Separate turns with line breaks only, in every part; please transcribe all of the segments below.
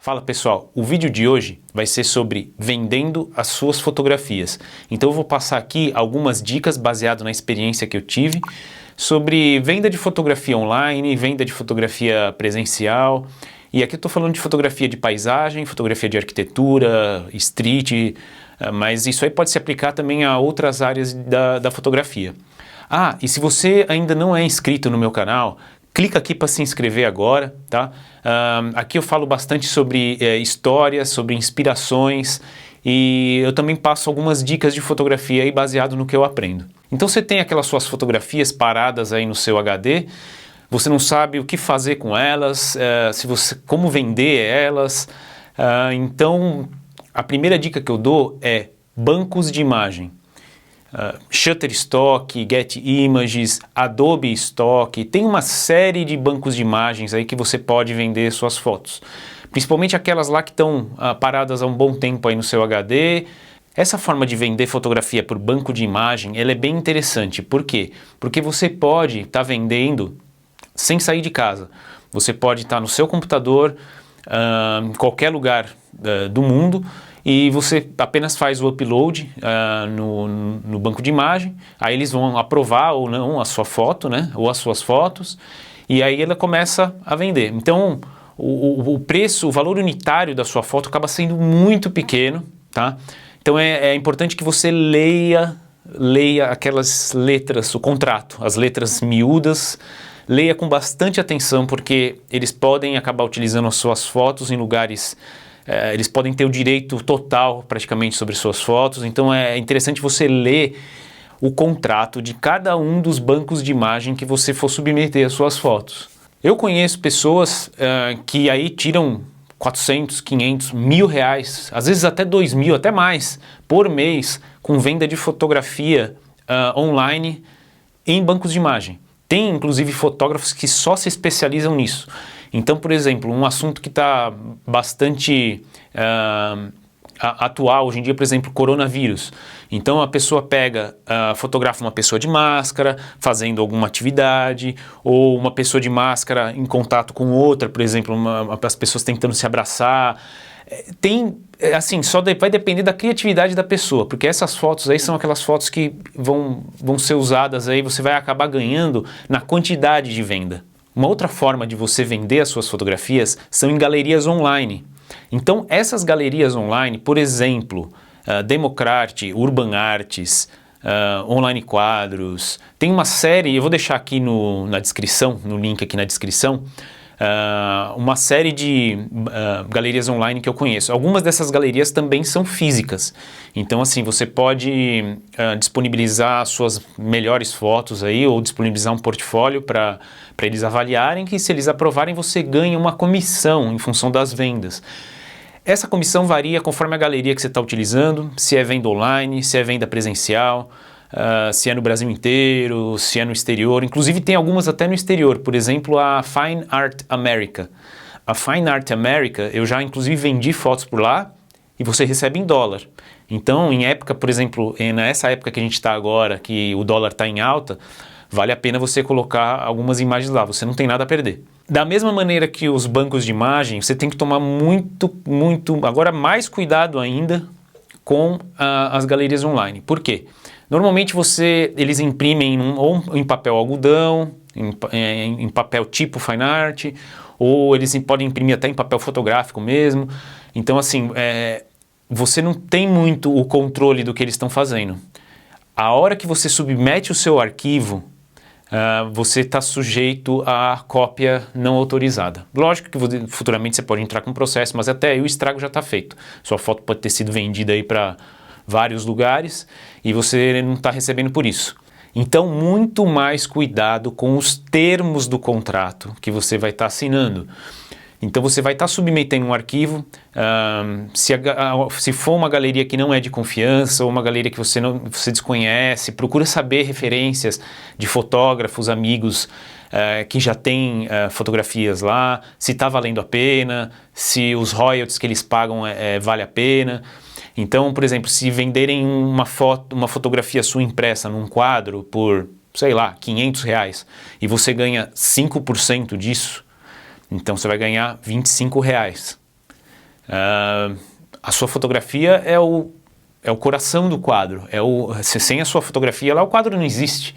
Fala pessoal, o vídeo de hoje vai ser sobre vendendo as suas fotografias. Então eu vou passar aqui algumas dicas baseado na experiência que eu tive sobre venda de fotografia online, venda de fotografia presencial. E aqui eu estou falando de fotografia de paisagem, fotografia de arquitetura, street, mas isso aí pode se aplicar também a outras áreas da fotografia. Ah, e se você ainda não é inscrito no meu canal, clica aqui para se inscrever agora, tá? Aqui eu falo bastante sobre histórias, sobre inspirações e eu também passo algumas dicas de fotografia aí baseado no que eu aprendo. Então você tem aquelas suas fotografias paradas aí no seu HD, você não sabe o que fazer com elas, como vender elas, então a primeira dica que eu dou é bancos de imagem. Shutterstock, Getimages, Adobe Stock, tem uma série de bancos de imagens aí que você pode vender suas fotos. Principalmente aquelas lá que estão paradas há um bom tempo aí no seu HD. Essa forma de vender fotografia por banco de imagem, ela é bem interessante. Por quê? Porque você pode estar vendendo sem sair de casa. Você pode estar no seu computador, em qualquer lugar do mundo, e você apenas faz o upload no banco de imagem, aí eles vão aprovar ou não a sua foto, né, ou as suas fotos, e aí ela começa a vender. Então o preço, o valor unitário da sua foto acaba sendo muito pequeno, tá? Então é importante que você leia aquelas letras, o contrato, as letras miúdas, leia com bastante atenção, porque eles podem acabar utilizando as suas fotos em lugares... eles podem ter o direito total praticamente sobre suas fotos, então é interessante você ler o contrato de cada um dos bancos de imagem que você for submeter as suas fotos. Eu conheço pessoas que aí tiram 400, 500, R$1.000, às vezes até 2.000, até mais, por mês, com venda de fotografia online em bancos de imagem. Tem inclusive fotógrafos que só se especializam nisso. Então, por exemplo, um assunto que está bastante atual hoje em dia, por exemplo, coronavírus. Então a pessoa pega, fotografa uma pessoa de máscara fazendo alguma atividade, ou uma pessoa de máscara em contato com outra, por exemplo, as pessoas tentando se abraçar. Assim, vai depender da criatividade da pessoa, porque essas fotos aí são aquelas fotos que vão ser usadas aí, você vai acabar ganhando na quantidade de venda. Uma outra forma de você vender as suas fotografias são em galerias online. Então essas galerias online, por exemplo, Democrat, Urban Arts, Online Quadros, tem uma série, eu vou deixar aqui na descrição, no link aqui na descrição, uma série de galerias online que eu conheço. Algumas dessas galerias também são físicas, então assim, você pode disponibilizar suas melhores fotos aí, ou disponibilizar um portfólio para eles avaliarem, que se eles aprovarem você ganha uma comissão em função das vendas. Essa comissão varia conforme a galeria que você está utilizando, se é venda online, se é venda presencial, se é no Brasil inteiro, se é no exterior. Inclusive tem algumas até no exterior, por exemplo a Fine Art America. A Fine Art America, eu já inclusive vendi fotos por lá e você recebe em dólar. Então em época, por exemplo, nessa época que a gente está agora, que o dólar está em alta, vale a pena você colocar algumas imagens lá, você não tem nada a perder. Da mesma maneira que os bancos de imagem, você tem que tomar agora mais cuidado ainda com as galerias online. Por quê? Normalmente eles imprimem ou em papel algodão, em papel tipo fine art, ou eles podem imprimir até em papel fotográfico mesmo. Então assim, você não tem muito o controle do que eles estão fazendo. A hora que você submete o seu arquivo, você está sujeito à cópia não autorizada. Lógico que futuramente você pode entrar com processo, mas até aí o estrago já está feito. Sua foto pode ter sido vendida aí para vários lugares e você não está recebendo por isso. Então, muito mais cuidado com os termos do contrato que você vai estar assinando. Então você vai estar submetendo um arquivo, se for uma galeria que não é de confiança ou uma galeria que você desconhece, procura saber referências de fotógrafos, amigos que já têm fotografias lá, se está valendo a pena, se os royalties que eles pagam vale a pena. Então, por exemplo, se venderem uma fotografia sua impressa num quadro por, sei lá, R$500 e você ganha 5% disso, então você vai ganhar R$25. A sua fotografia é o coração do quadro. Sem a sua fotografia, o quadro não existe.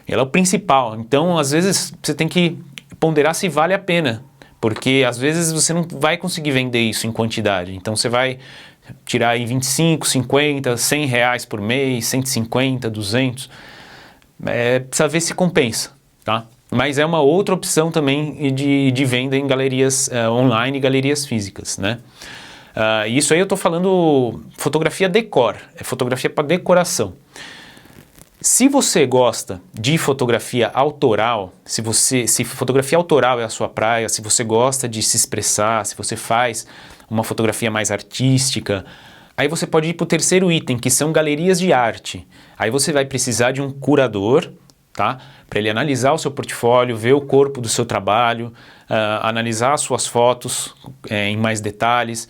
Ela é o principal. Então, às vezes, você tem que ponderar se vale a pena, porque às vezes você não vai conseguir vender isso em quantidade. Então, você vai tirar aí 25, 50, 100 reais por mês, 150, 200. Precisa ver se compensa, tá? Mas é uma outra opção também de venda em galerias online e galerias físicas, né? Isso aí eu estou falando fotografia decor, é fotografia para decoração. Se você gosta de fotografia autoral, se fotografia autoral é a sua praia, se você gosta de se expressar, se você faz uma fotografia mais artística, aí você pode ir para o terceiro item, que são galerias de arte. Aí você vai precisar de um curador, tá? Para ele analisar o seu portfólio, ver o corpo do seu trabalho, analisar as suas fotos em mais detalhes.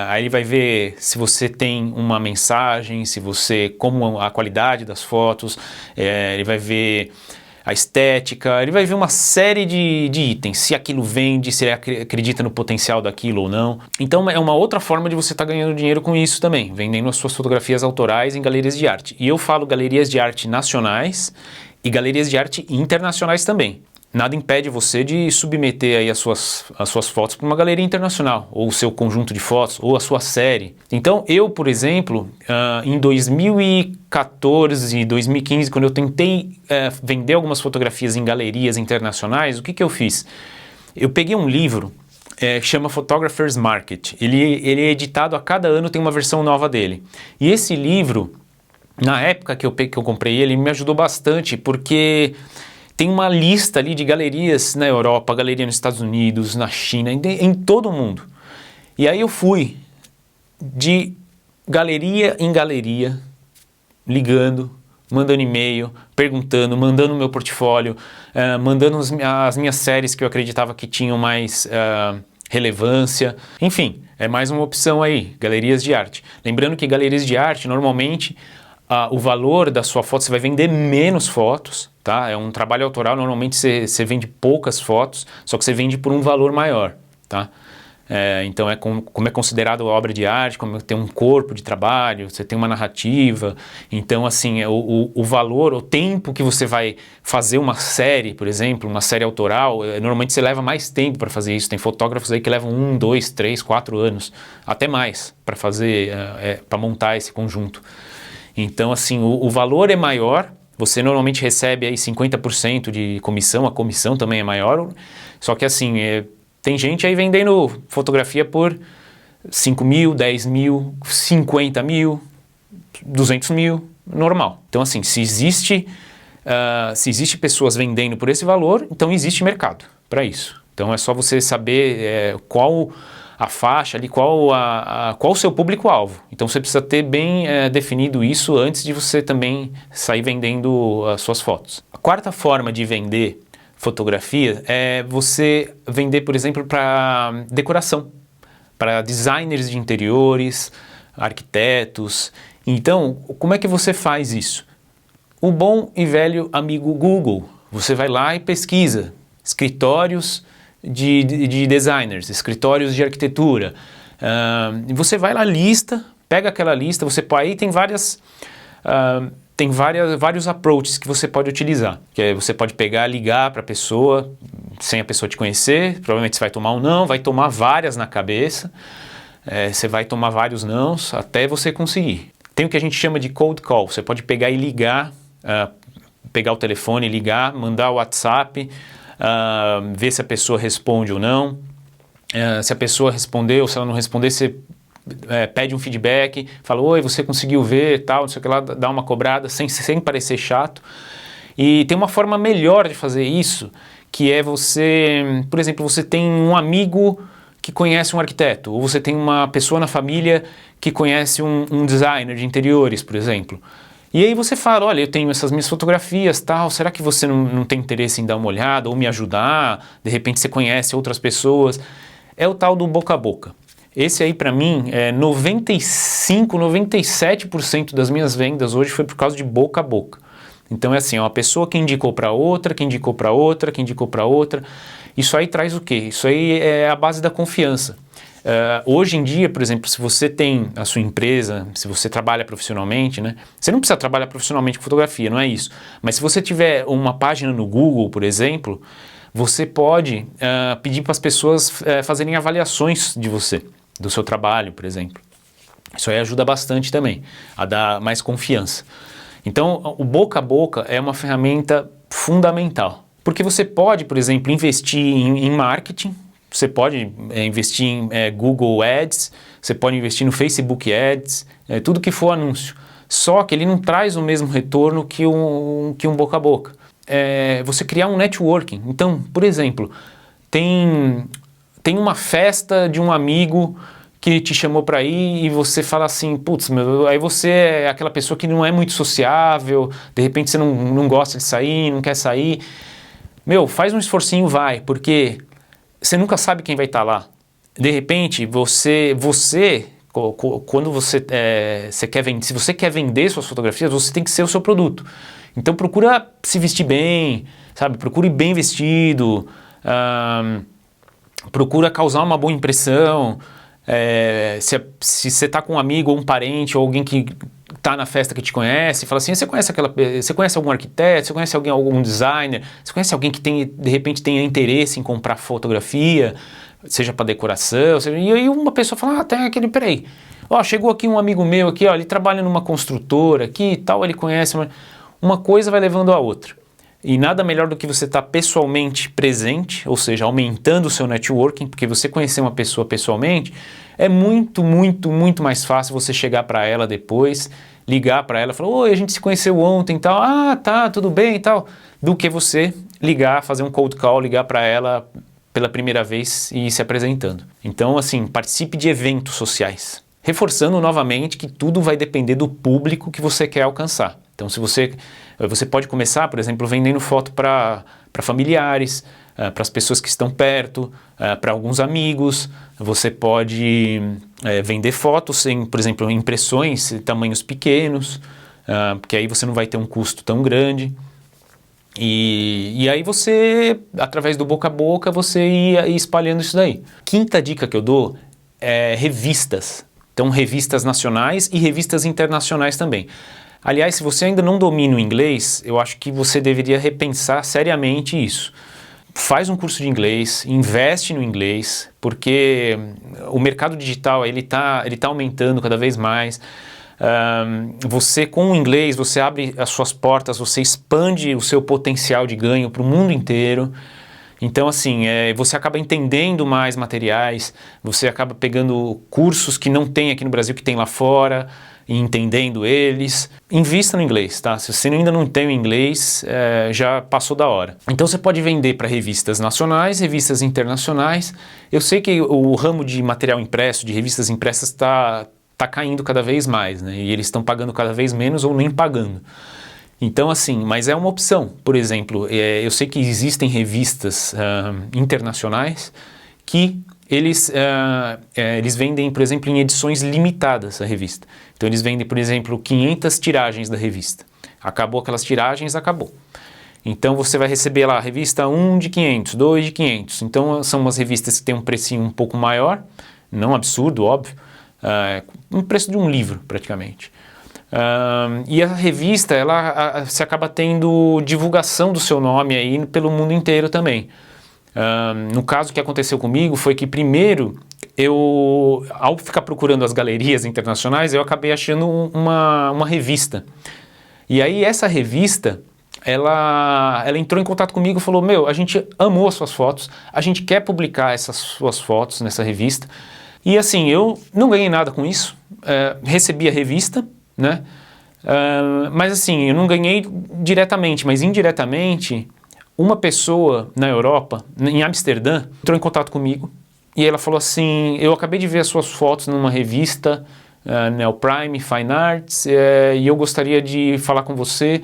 Aí ele vai ver se você tem uma mensagem, como a qualidade das fotos, ele vai ver a estética, ele vai ver uma série de itens, se aquilo vende, se ele acredita no potencial daquilo ou não. Então é uma outra forma de você estar ganhando dinheiro com isso também, vendendo as suas fotografias autorais em galerias de arte. E eu falo galerias de arte nacionais e galerias de arte internacionais também. Nada impede você de submeter aí as suas fotos para uma galeria internacional, ou o seu conjunto de fotos, ou a sua série. Então eu, por exemplo, em 2014 e 2015, quando eu tentei vender algumas fotografias em galerias internacionais, o que eu fiz? Eu peguei um livro que chama Photographer's Market. Ele é editado a cada ano, tem uma versão nova dele. E esse livro, na época que eu comprei ele, me ajudou bastante, porque tem uma lista ali de galerias na Europa, galeria nos Estados Unidos, na China, em todo o mundo. E aí eu fui de galeria em galeria, ligando, mandando e-mail, perguntando, mandando o meu portfólio, mandando as minhas séries que eu acreditava que tinham mais relevância. Enfim, é mais uma opção aí, galerias de arte. Lembrando que galerias de arte, normalmente, o valor da sua foto, você vai vender menos fotos, tá? É um trabalho autoral, normalmente você vende poucas fotos, só que você vende por um valor maior, tá? Então como é considerado obra de arte, como tem um corpo de trabalho, você tem uma narrativa. Então assim, o valor, o tempo que você vai fazer uma série, por exemplo, uma série autoral, normalmente você leva mais tempo para fazer isso. Tem fotógrafos aí que levam 1, 2, 3, 4 anos, até mais, para fazer, para montar esse conjunto. Então assim, o valor é maior, você normalmente recebe aí 50% de comissão, a comissão também é maior, só que assim, tem gente aí vendendo fotografia por 5 mil, 10 mil, 50 mil, 200 mil, normal. Então assim, se existe pessoas vendendo por esse valor, então existe mercado para isso. Então é só você saber qual a faixa ali, qual o seu público-alvo. Então você precisa ter bem definido isso antes de você também sair vendendo as suas fotos. A quarta forma de vender fotografia é você vender, por exemplo, para decoração, para designers de interiores, arquitetos. Então, como é que você faz isso? O bom e velho amigo Google. Você vai lá e pesquisa escritórios de designers, escritórios de arquitetura. Você vai lá, pega aquela lista, aí tem vários approaches que você pode utilizar. Que você pode pegar, ligar para a pessoa, sem a pessoa te conhecer, provavelmente você vai tomar um não, vai tomar várias na cabeça, você vai tomar vários nãos até você conseguir. Tem o que a gente chama de cold call, você pode pegar e ligar, pegar o telefone, ligar, mandar o WhatsApp, ver se a pessoa responde ou não. Se a pessoa responder ou se ela não responder, você pede um feedback, fala, oi, você conseguiu ver, tal, não sei o que lá, dá uma cobrada sem parecer chato. E tem uma forma melhor de fazer isso, que é você, por exemplo, você tem um amigo que conhece um arquiteto, ou você tem uma pessoa na família que conhece um designer de interiores, por exemplo. E aí você fala, olha, eu tenho essas minhas fotografias, tal, será que você não tem interesse em dar uma olhada ou me ajudar? De repente você conhece outras pessoas. É o tal do boca a boca. Esse aí para mim, 95, 97% das minhas vendas hoje foi por causa de boca a boca. Então é assim, uma pessoa que indicou para outra, que indicou para outra, que indicou para outra. Isso aí traz o quê? Isso aí é a base da confiança. Hoje em dia, por exemplo, se você tem a sua empresa, se você trabalha profissionalmente, né? Você não precisa trabalhar profissionalmente com fotografia, não é isso. Mas se você tiver uma página no Google, por exemplo, você pode pedir para as pessoas fazerem avaliações de você, do seu trabalho, por exemplo. Isso aí ajuda bastante também, a dar mais confiança. Então, o boca a boca é uma ferramenta fundamental. Porque você pode, por exemplo, investir em marketing, você pode investir em Google Ads, você pode investir no Facebook Ads, tudo que for anúncio. Só que ele não traz o mesmo retorno que um boca a boca. Você criar um networking. Então, por exemplo, tem uma festa de um amigo que te chamou para ir e você fala assim, putz, aí você é aquela pessoa que não é muito sociável, de repente você não gosta de sair, não quer sair. Faz um esforcinho, vai, porque você nunca sabe quem vai estar lá. De repente, quando você quer vender, se você quer vender suas fotografias, você tem que ser o seu produto. Então procura se vestir bem, sabe? Procure bem vestido, procura causar uma boa impressão. Se você está com um amigo ou um parente ou alguém que está na festa que te conhece, fala assim, você conhece algum arquiteto, você conhece algum designer, você conhece alguém que de repente tenha interesse em comprar fotografia, seja para decoração, e aí uma pessoa fala, tem aquele, peraí, chegou aqui um amigo meu aqui, ele trabalha numa construtora aqui e tal, ele conhece, uma coisa vai levando a outra. E nada melhor do que você estar pessoalmente presente, ou seja, aumentando o seu networking, porque você conhecer uma pessoa pessoalmente, é muito, muito, muito mais fácil você chegar para ela depois, ligar para ela, falar, oi, a gente se conheceu ontem e tal, tá, tudo bem e tal, do que você ligar, fazer um cold call, ligar para ela pela primeira vez e ir se apresentando. Então, assim, participe de eventos sociais. Reforçando novamente que tudo vai depender do público que você quer alcançar. Então, se você pode começar, por exemplo, vendendo foto para familiares, para as pessoas que estão perto, para alguns amigos. Você pode vender fotos em, por exemplo, impressões em tamanhos pequenos, porque aí você não vai ter um custo tão grande. E aí você, através do boca a boca, você ia espalhando isso daí. Quinta dica que eu dou é revistas. Então, revistas nacionais e revistas internacionais também. Aliás, se você ainda não domina o inglês, eu acho que você deveria repensar seriamente isso. Faz um curso de inglês, investe no inglês, porque o mercado digital ele tá aumentando cada vez mais. Você, com o inglês, você abre as suas portas, você expande o seu potencial de ganho para o mundo inteiro. Então, assim, você acaba entendendo mais materiais, você acaba pegando cursos que não tem aqui no Brasil, que tem lá fora, e entendendo eles. Invista no inglês, tá? Se você ainda não tem o inglês, já passou da hora. Então, você pode vender para revistas nacionais, revistas internacionais. Eu sei que o ramo de material impresso, de revistas impressas, está caindo cada vez mais, né? E eles estão pagando cada vez menos ou nem pagando. Então, assim, mas é uma opção. Por exemplo, eu sei que existem revistas internacionais que eles vendem, por exemplo, em edições limitadas a revista. Então, eles vendem, por exemplo, 500 tiragens da revista. Acabou aquelas tiragens, acabou. Então, você vai receber lá a revista 1 de 500, 2 de 500. Então, são umas revistas que têm um precinho um pouco maior, não absurdo, óbvio, um preço de um livro, praticamente. E a revista, você acaba tendo divulgação do seu nome aí pelo mundo inteiro também. No caso, o que aconteceu comigo foi que primeiro, ao ficar procurando as galerias internacionais, eu acabei achando uma revista. E aí essa revista, ela entrou em contato comigo e falou, a gente amou as suas fotos, a gente quer publicar essas suas fotos nessa revista. E assim, eu não ganhei nada com isso, recebi a revista, né? Mas assim, eu não ganhei diretamente, mas indiretamente, uma pessoa na Europa, em Amsterdã, entrou em contato comigo e ela falou assim, eu acabei de ver as suas fotos numa revista, Neoprime, Fine Arts, e eu gostaria de falar com você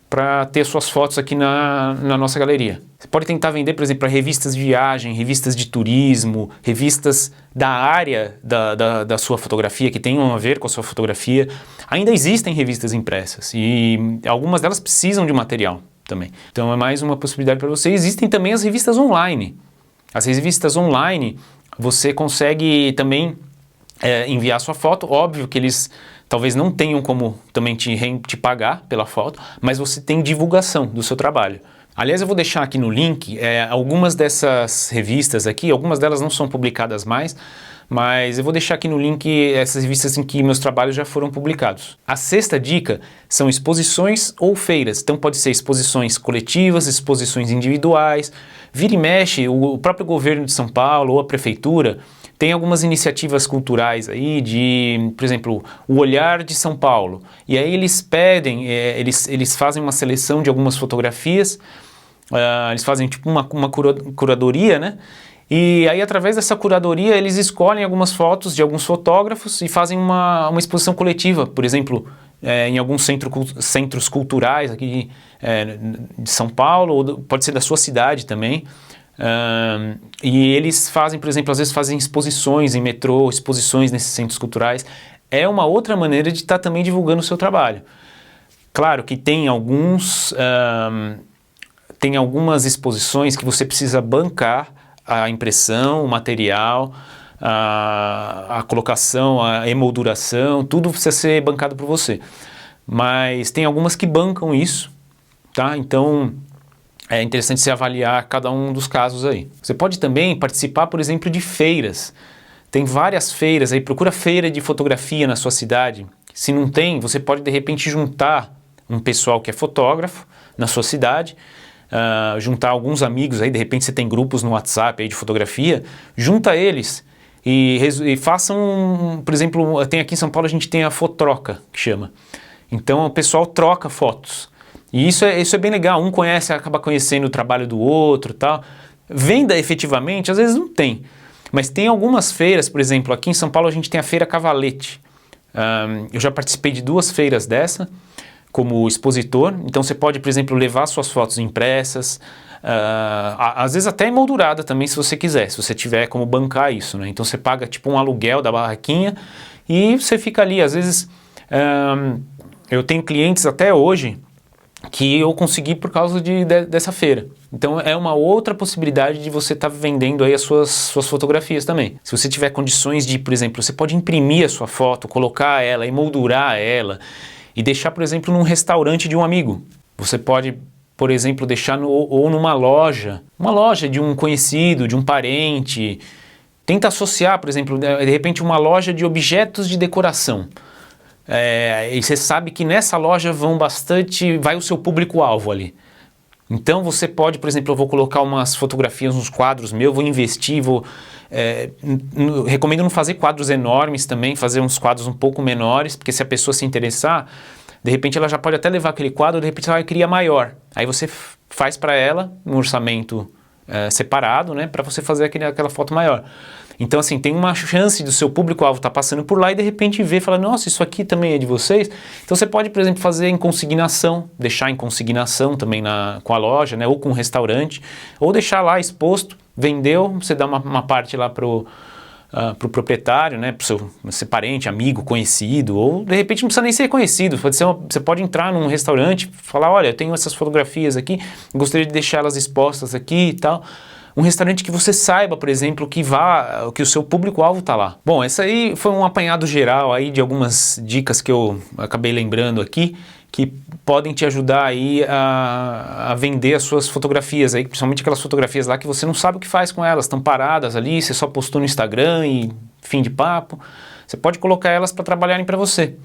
para ter suas fotos aqui na nossa galeria. Você pode tentar vender, por exemplo, para revistas de viagem, revistas de turismo, revistas da área da sua fotografia, que tenham a ver com a sua fotografia. Ainda existem revistas impressas e algumas delas precisam de material também. Então é mais uma possibilidade para você. Existem também as revistas online. As revistas online, você consegue também enviar sua foto. Óbvio que eles talvez não tenham como também te pagar pela foto, mas você tem divulgação do seu trabalho. Aliás, eu vou deixar aqui no link algumas dessas revistas aqui, algumas delas não são publicadas mais, mas eu vou deixar aqui no link essas revistas em que meus trabalhos já foram publicados. A sexta dica são exposições ou feiras, então pode ser exposições coletivas, exposições individuais. Vira e mexe, o próprio governo de São Paulo ou a prefeitura tem algumas iniciativas culturais aí de, por exemplo, o Olhar de São Paulo. E aí eles pedem, eles fazem uma seleção de algumas fotografias, eles fazem tipo uma curadoria, né? E aí através dessa curadoria eles escolhem algumas fotos de alguns fotógrafos e fazem uma exposição coletiva, por exemplo, em alguns centros culturais aqui de São Paulo, ou pode ser da sua cidade também. E eles fazem, por exemplo, às vezes fazem exposições em metrô, exposições nesses centros culturais. É uma outra maneira de estar também divulgando o seu trabalho. Claro que tem algumas exposições que você precisa bancar a impressão, o material, a colocação, a emolduração, tudo precisa ser bancado por você. Mas tem algumas que bancam isso, tá? Então é interessante você avaliar cada um dos casos aí. Você pode também participar, por exemplo, de feiras. Tem várias feiras aí, procura feira de fotografia na sua cidade. Se não tem, você pode de repente juntar um pessoal que é fotógrafo na sua cidade, juntar alguns amigos aí, de repente você tem grupos no WhatsApp aí de fotografia, junta eles e façam, por exemplo, tem aqui em São Paulo a gente tem a Fotroca, que chama. Então o pessoal troca fotos. E isso é bem legal, um acaba conhecendo o trabalho do outro e tal. Venda efetivamente, às vezes não tem. Mas tem algumas feiras, por exemplo, aqui em São Paulo a gente tem a Feira Cavalete. Eu já participei de 2 feiras dessa, como expositor. Então você pode, por exemplo, levar suas fotos impressas, às vezes até emoldurada também, se você quiser, se você tiver como bancar isso, né? Então você paga tipo um aluguel da barraquinha e você fica ali. Às vezes eu tenho clientes até hoje que eu consegui por causa dessa feira. Então é uma outra possibilidade de você estar vendendo aí as suas fotografias também. Se você tiver condições de, por exemplo, você pode imprimir a sua foto, colocar ela, emoldurar ela e deixar, por exemplo, num restaurante de um amigo. Você pode, por exemplo, deixar ou numa loja, uma loja de um conhecido, de um parente. Tenta associar, por exemplo, de repente uma loja de objetos de decoração. E você sabe que nessa loja vai o seu público-alvo ali. Então você pode, por exemplo, eu vou colocar umas fotografias, uns quadros meus, vou investir, recomendo não fazer quadros enormes também, fazer uns quadros um pouco menores, porque se a pessoa se interessar, de repente ela já pode até levar aquele quadro, de repente ela queria maior. Aí você faz para ela um orçamento separado, né, para você fazer aquela foto maior. Então, assim, tem uma chance do seu público-alvo estar passando por lá e de repente ver e falar, nossa, isso aqui também é de vocês? Então você pode, por exemplo, fazer em consignação, deixar em consignação também com a loja, né, ou com o restaurante, ou deixar lá exposto, vendeu, você dá uma parte lá pro proprietário, né, pro seu parente, amigo, conhecido, ou de repente não precisa nem ser conhecido, você pode entrar num restaurante, falar, olha, eu tenho essas fotografias aqui, gostaria de deixar elas expostas aqui e tal. Um restaurante que você saiba, por exemplo, que o seu público-alvo está lá. Bom, essa aí foi um apanhado geral aí de algumas dicas que eu acabei lembrando aqui, que podem te ajudar aí a vender as suas fotografias aí, principalmente aquelas fotografias lá que você não sabe o que faz com elas, estão paradas ali, você só postou no Instagram e fim de papo. Você pode colocar elas para trabalharem para você.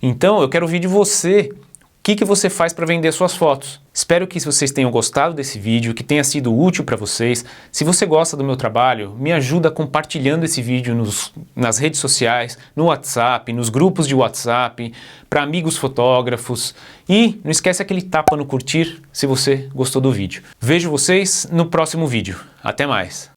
Então, eu quero ouvir de você o que você faz para vender suas fotos. Espero que vocês tenham gostado desse vídeo, que tenha sido útil para vocês. Se você gosta do meu trabalho, me ajuda compartilhando esse vídeo nas redes sociais, no WhatsApp, nos grupos de WhatsApp, para amigos fotógrafos. E não esquece aquele tapa no curtir se você gostou do vídeo. Vejo vocês no próximo vídeo. Até mais!